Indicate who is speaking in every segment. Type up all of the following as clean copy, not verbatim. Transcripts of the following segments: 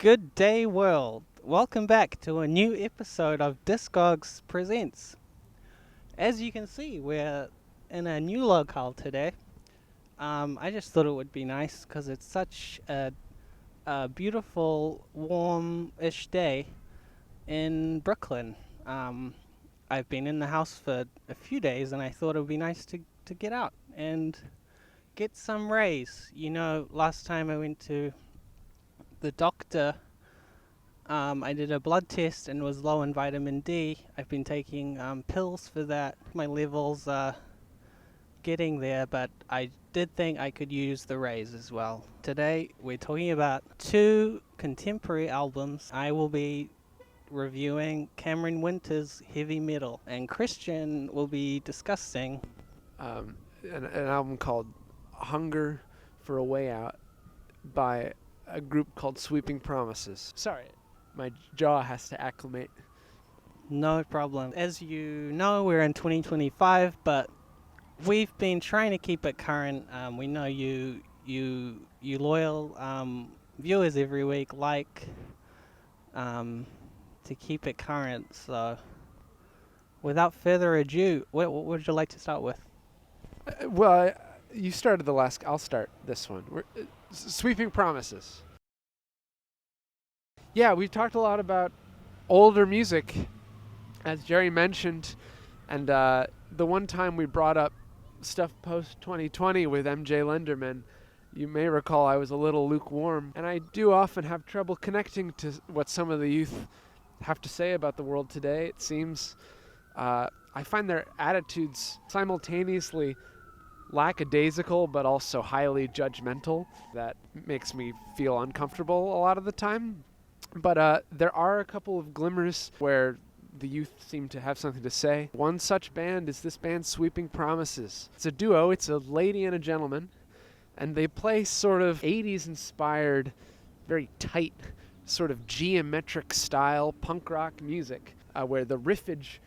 Speaker 1: Good day, world. Welcome back to a new episode of Diskogs Presents. As you can see, we're in a new locale today. I just thought it would be nice because it's such a beautiful, warm-ish day in Brooklyn. Um, I've been in the house for a few days and I thought it would be nice to get out and get some rays. Last time I went to the doctor, I did a blood test and was low in vitamin D. I've been taking pills for that. My levels are getting there, but I did think I could use the rays as well. Today we're talking about two contemporary albums. I will be reviewing Cameron Winter's heavy metal, and Christian will be discussing
Speaker 2: um, an album called Hunger for a Way Out by a group called Sweeping Promises. Sorry, my jaw has to acclimate.
Speaker 1: No problem. As you know, we're in 2025, but we've been trying to keep it current. We know you loyal viewers every week like to keep it current. So, without further ado, what would you like to start with?
Speaker 2: You started the last. I'll start this one. Sweeping Promises. Yeah, we've talked a lot about older music, as Jerry mentioned, and the one time we brought up stuff post 2020 with MJ Lenderman, you may recall I was a little lukewarm, and I do often have trouble connecting to what some of the youth have to say about the world today. It seems I find their attitudes simultaneously lackadaisical but also highly judgmental. That makes me feel uncomfortable a lot of the time. But there are a couple of glimmers where the youth seem to have something to say. One such band is this band Sweeping Promises. It's a duo. It's a lady and a gentleman, and they play sort of 80s inspired, very tight, sort of geometric style punk rock music, where the riffage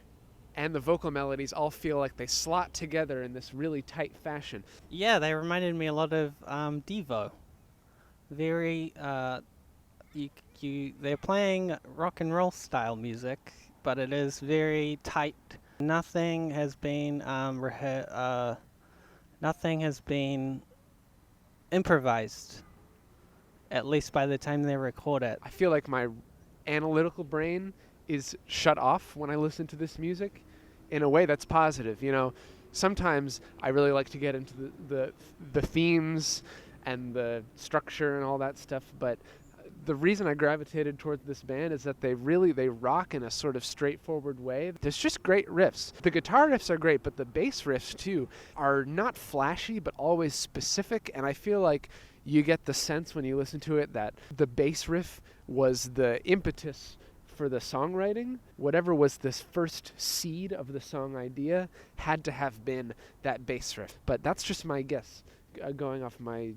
Speaker 2: and the vocal melodies all feel like they slot together in this really tight fashion.
Speaker 1: Yeah, they reminded me a lot of Devo. Very they're playing rock and roll style music, but it is very tight. Nothing has been nothing has been improvised, at least by the time they record it.
Speaker 2: I feel like my analytical brain is shut off when I listen to this music in a way that's positive. Sometimes I really like to get into the themes and the structure and all that stuff, but the reason I gravitated towards this band is that they rock in a sort of straightforward way. There's just great riffs. The guitar riffs are great, but the bass riffs too are not flashy but always specific, and I feel like you get the sense when you listen to it that the bass riff was the impetus for the songwriting. Whatever was this first seed of the song idea had to have been that bass riff. But that's just my guess, going off my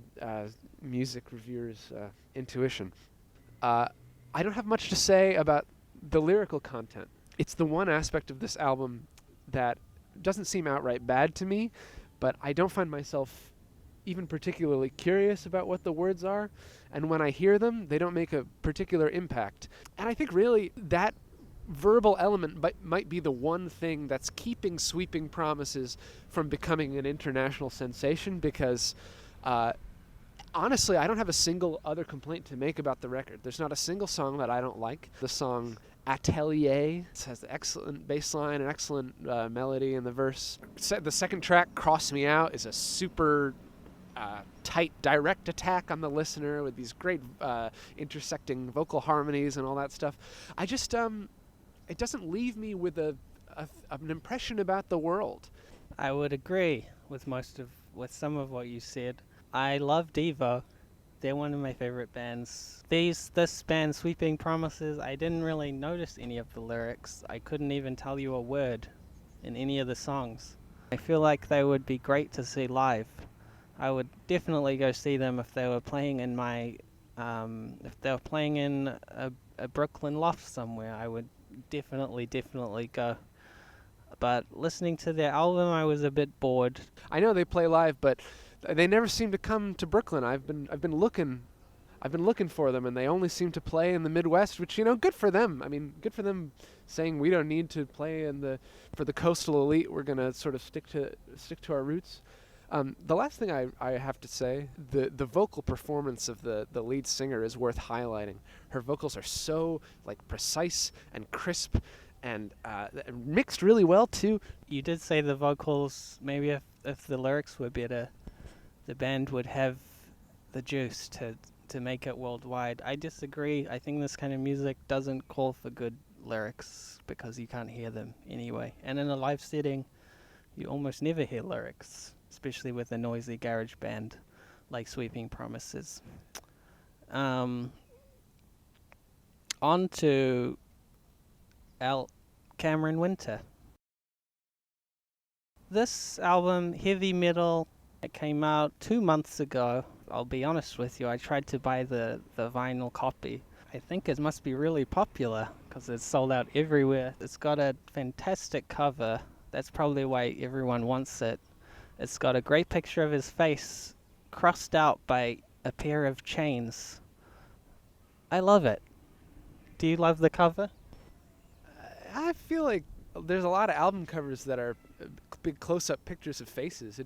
Speaker 2: music reviewer's intuition. I don't have much to say about the lyrical content. It's the one aspect of this album that doesn't seem outright bad to me, but I don't find myself even particularly curious about what the words are, and when I hear them, they don't make a particular impact. And I think really that verbal element might be the one thing that's keeping Sweeping Promises from becoming an international sensation, because honestly, I don't have a single other complaint to make about the record. There's not a single song that I don't like. The song Atelier has the excellent bass line and excellent melody in the verse. The second track, Cross Me Out, is a super tight, direct attack on the listener with these great intersecting vocal harmonies and all that stuff. I just, it doesn't leave me with an impression about the world.
Speaker 1: I would agree with some of what you said. I love Devo. They're one of my favorite bands. This band, Sweeping Promises, I didn't really notice any of the lyrics. I couldn't even tell you a word in any of the songs. I feel like they would be great to see live. I would definitely go see them if they were playing in a Brooklyn loft somewhere. I would definitely go. But listening to their album, I was a bit bored.
Speaker 2: I know they play live, but they never seem to come to Brooklyn. I've been looking I've been looking for them, and they only seem to play in the Midwest, which, good for them. I mean, good for them saying we don't need to play for the coastal elite. We're going to sort of stick to our roots. The last thing I have to say, the vocal performance of the lead singer is worth highlighting. Her vocals are so precise and crisp and mixed really well too.
Speaker 1: You did say the vocals, maybe if the lyrics were better, the band would have the juice to make it worldwide. I disagree. I think this kind of music doesn't call for good lyrics because you can't hear them anyway. And in a live setting, you almost never hear lyrics, especially with a noisy garage band like Sweeping Promises. On to Cameron Winter. This album, Heavy Metal, it came out 2 months ago. I'll be honest with you, I tried to buy the vinyl copy. I think it must be really popular because it's sold out everywhere. It's got a fantastic cover. That's probably why everyone wants it. It's got a great picture of his face crossed out by a pair of chains. I love it. Do you love the cover?
Speaker 2: I feel like there's a lot of album covers that are big close-up pictures of faces.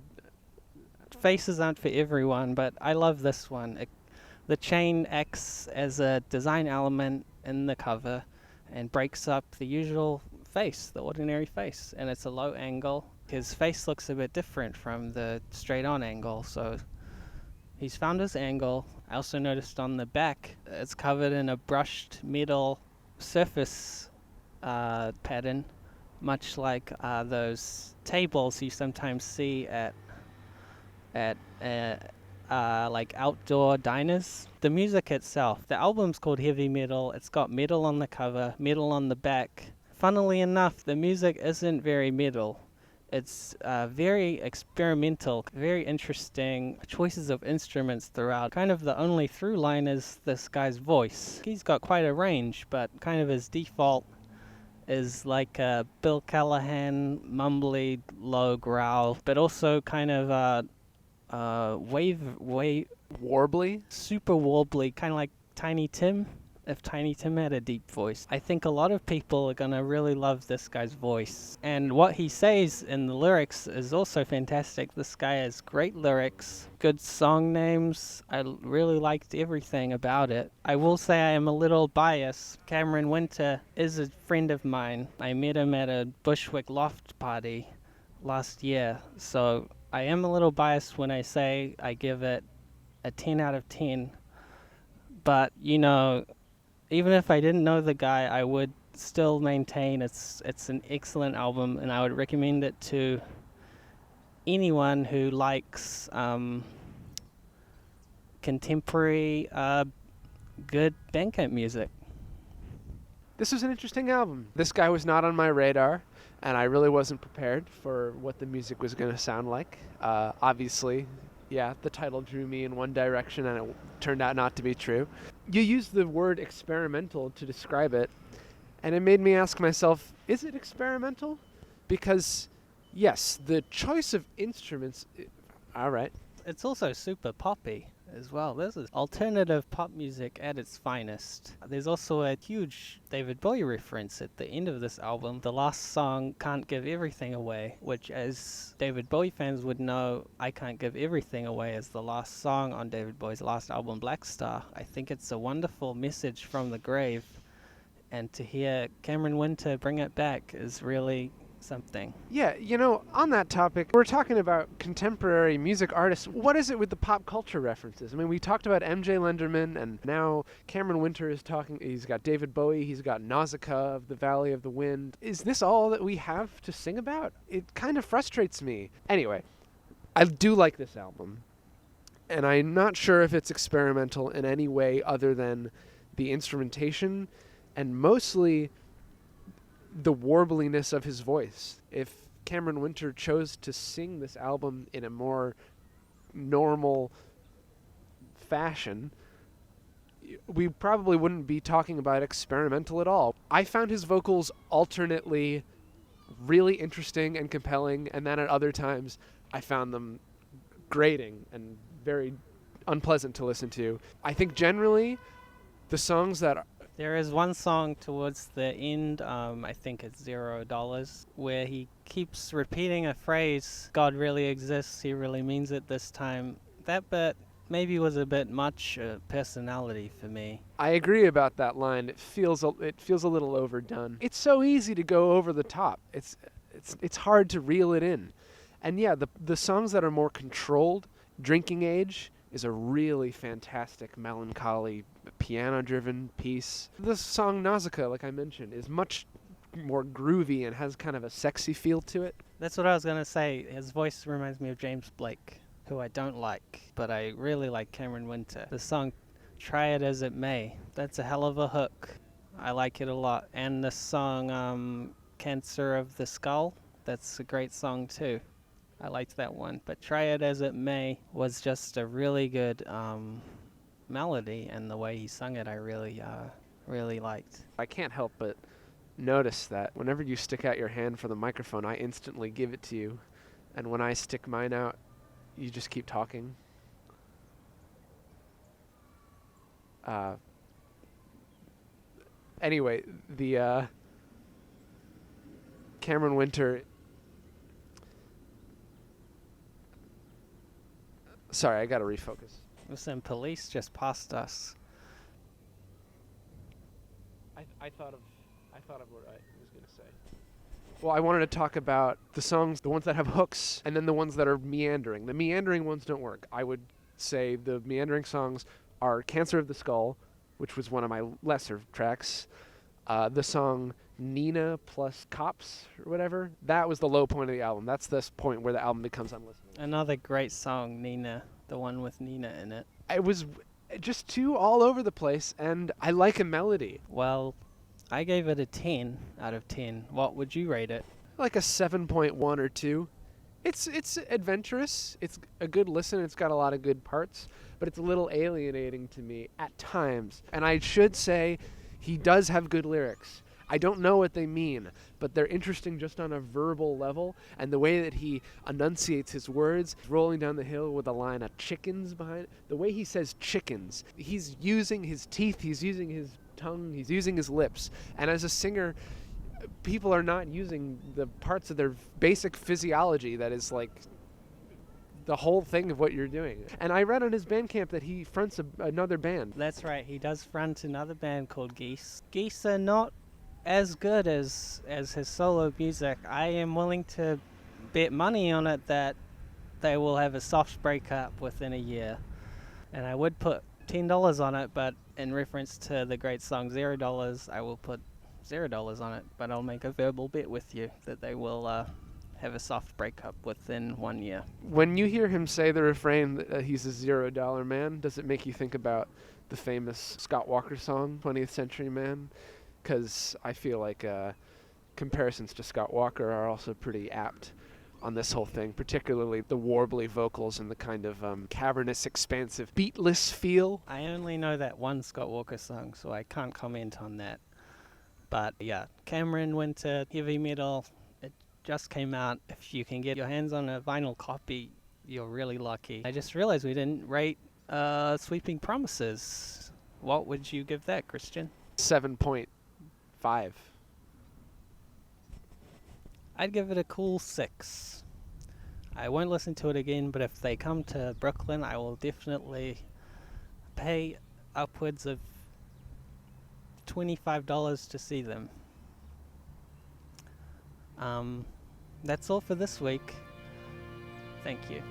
Speaker 1: Faces aren't for everyone, but I love this one. The chain acts as a design element in the cover and breaks up the usual face, the ordinary face, and it's a low angle. His face looks a bit different from the straight-on angle, so he's found his angle. I also noticed on the back, it's covered in a brushed metal surface pattern, much like those tables you sometimes see at outdoor diners. The music itself, the album's called Heavy Metal. It's got metal on the cover, metal on the back. Funnily enough, the music isn't very metal. It's very experimental, very interesting choices of instruments throughout. Kind of the only through line is this guy's voice. He's got quite a range, but kind of his default is like a Bill Callahan mumbly low growl, but also kind of
Speaker 2: Warbly?
Speaker 1: super warbly, kind of like Tiny Tim, if Tiny Tim had a deep voice. I think a lot of people are gonna really love this guy's voice. And what he says in the lyrics is also fantastic. This guy has great lyrics, good song names. I really liked everything about it. I will say I am a little biased. Cameron Winter is a friend of mine. I met him at a Bushwick Loft party last year, so I am a little biased when I say I give it a 10 out of 10. But, even if I didn't know the guy, I would still maintain it's an excellent album, and I would recommend it to anyone who likes contemporary good Bandcamp music.
Speaker 2: This was an interesting album. This guy was not on my radar, and I really wasn't prepared for what the music was going to sound like. Obviously, yeah, the title drew me in one direction, and it turned out not to be true. You used the word experimental to describe it, and it made me ask myself, is it experimental? Because, yes, the choice of instruments... all right.
Speaker 1: It's also super poppy as well. This is alternative pop music at its finest. There's also a huge David Bowie reference at the end of this album. The last song, Can't Give Everything Away, which, as David Bowie fans would know, I Can't Give Everything Away is the last song on David Bowie's last album, Black Star. I think it's a wonderful message from the grave, and to hear Cameron Winter bring it back is really something.
Speaker 2: Yeah, on that topic, we're talking about contemporary music artists. What is it with the pop culture references? I mean, we talked about MJ Lenderman, and now Cameron Winter is talking. He's got David Bowie, he's got Nausicaa of the Valley of the Wind. Is this all that we have to sing about? It kind of frustrates me. Anyway, I do like this album, and I'm not sure if it's experimental in any way other than the instrumentation, and mostly the warbliness of his voice. If Cameron Winter chose to sing this album in a more normal fashion, we probably wouldn't be talking about experimental at all. I found his vocals alternately really interesting and compelling, and then at other times I found them grating and very unpleasant to listen to. I think generally the songs that
Speaker 1: There is one song towards the end, I think it's $0, where he keeps repeating a phrase, God really exists, he really means it this time. That bit maybe was a bit much personality for me.
Speaker 2: I agree about that line. It feels a little overdone. It's so easy to go over the top. It's hard to reel it in. And yeah, the songs that are more controlled, Drinking Age is a really fantastic melancholy piano-driven piece. The song Nausicaa, like I mentioned, is much more groovy and has kind of a sexy feel to it.
Speaker 1: That's what I was going to say. His voice reminds me of James Blake, who I don't like, but I really like Cameron Winter. The song Try It As It May, that's a hell of a hook. I like it a lot. And the song Cancer of the Skull, that's a great song too. I liked that one. But Try It As It May was just a really good melody, and the way he sung it I really liked.
Speaker 2: I can't help but notice that whenever you stick out your hand for the microphone, I instantly give it to you. And when I stick mine out, you just keep talking. Anyway, the Cameron Winter. Sorry, I gotta refocus.
Speaker 1: Some police just passed us.
Speaker 2: I thought of what I was gonna say. Well, I wanted to talk about the songs, the ones that have hooks, and then the ones that are meandering. The meandering ones don't work. I would say the meandering songs are Cancer of the Skull, which was one of my lesser tracks. The song Nina plus Cops or whatever, that was the low point of the album. That's this point where the album becomes unlistenable.
Speaker 1: Another great song, Nina, the one with Nina in it.
Speaker 2: It was just too all over the place, and I like a melody.
Speaker 1: Well, I gave it a 10 out of 10. What would you rate it?
Speaker 2: Like a 7.1 or 2. It's adventurous. It's a good listen. It's got a lot of good parts, but it's a little alienating to me at times. And I should say he does have good lyrics. I don't know what they mean, but they're interesting just on a verbal level, and the way that he enunciates his words, rolling down the hill with a line of chickens behind it. The way he says chickens, he's using his teeth, he's using his tongue, he's using his lips. And as a singer, people are not using the parts of their basic physiology that is like the whole thing of what you're doing. And I read on his Bandcamp that he fronts another band.
Speaker 1: That's right, he does front another band called Geese. Geese are not as good as his solo music. I am willing to bet money on it that they will have a soft breakup within a year. And I would put $10 on it, but in reference to the great song $0, I will put $0 on it. But I'll make a verbal bet with you that they will have a soft breakup within 1 year.
Speaker 2: When you hear him say the refrain that he's a $0 man, does it make you think about the famous Scott Walker song, 20th Century Man? Because I feel like comparisons to Scott Walker are also pretty apt on this whole thing, particularly the warbly vocals and the kind of cavernous, expansive, beatless feel.
Speaker 1: I only know that one Scott Walker song, so I can't comment on that. But yeah, Cameron Winter, heavy metal, it just came out. If you can get your hands on a vinyl copy, you're really lucky. I just realized we didn't rate Sweeping Promises. What would you give that, Christian?
Speaker 2: 7.5.
Speaker 1: I'd give it a cool 6. I won't listen to it again, but if they come to Brooklyn, I will definitely pay upwards of $25 to see them. That's all for this week. Thank you.